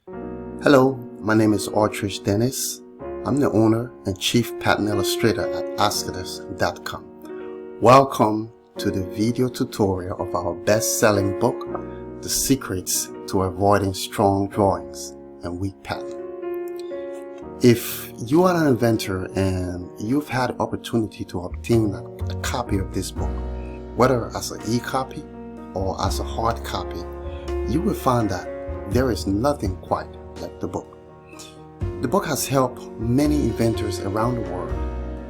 Hello, my name is Autridge Dennis. I'm the owner and chief patent illustrator at ASCADEX.com. Welcome to the video tutorial of our best-selling book, The Secrets to Avoiding Strong Drawings and Weak Patent. If you are an inventor and you've had the opportunity to obtain a copy of this book, whether as an e-copy or as a hard copy, you will find that there is nothing quite like the book. The book has helped many inventors around the world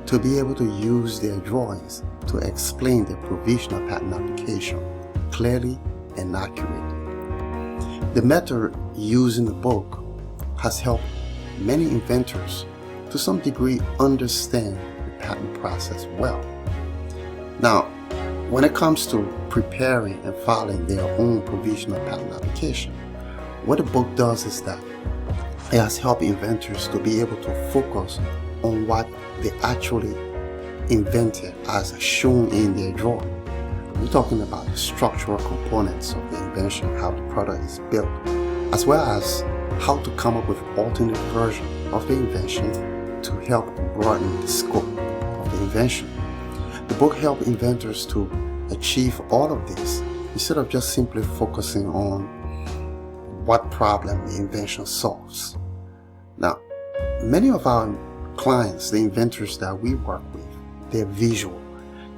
to be able to use their drawings to explain their provisional patent application clearly and accurately. The method used in the book has helped many inventors to some degree understand the patent process well. Now, when it comes to preparing and filing their own provisional patent application, what the book does is that it has helped inventors to be able to focus on what they actually invented as shown in their drawing. We're talking about the structural components of the invention, how the product is built, as well as how to come up with alternate version of the invention to help broaden the scope of the invention. The book helps inventors to achieve all of this instead of just simply focusing on what problem the invention solves. Now, many of our clients, the inventors that we work with, they're visual.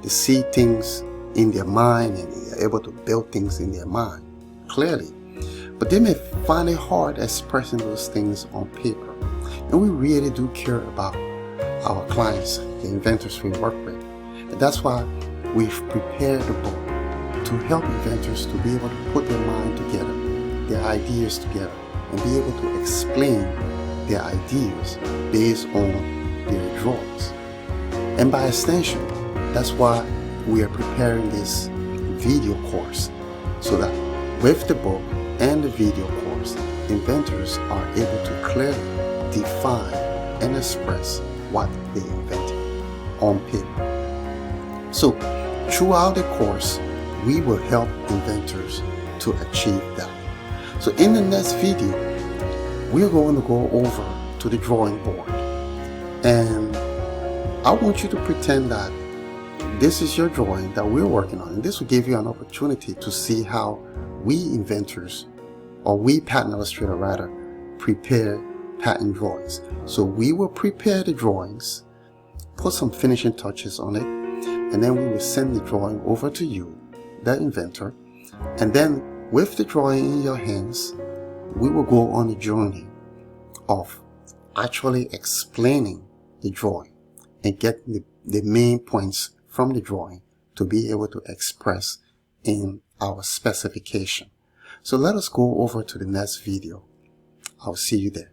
They see things in their mind and they're able to build things in their mind clearly. But they may find it hard expressing those things on paper. And we really do care about our clients, the inventors we work with. And that's why we've prepared the book to help inventors to be able to put their mind together, their ideas together, and be able to explain their ideas based on their drawings. And by extension, that's why we are preparing this video course, so that with the book and the video course, inventors are able to clearly define and express what they invented on paper. So throughout the course, we will help inventors to achieve that. So in the next video, we're going to go over to the drawing board, and I want you to pretend that this is your drawing that we're working on, and this will give you an opportunity to see how we inventors, or we patent illustrator rather, prepare patent drawings. So we will prepare the drawings, put some finishing touches on it, and then we will send the drawing over to you, the inventor, and then with the drawing in your hands, we will go on a journey of actually explaining the drawing and get the main points from the drawing to be able to express in our specification. So let us go over to the next video. I'll see you there.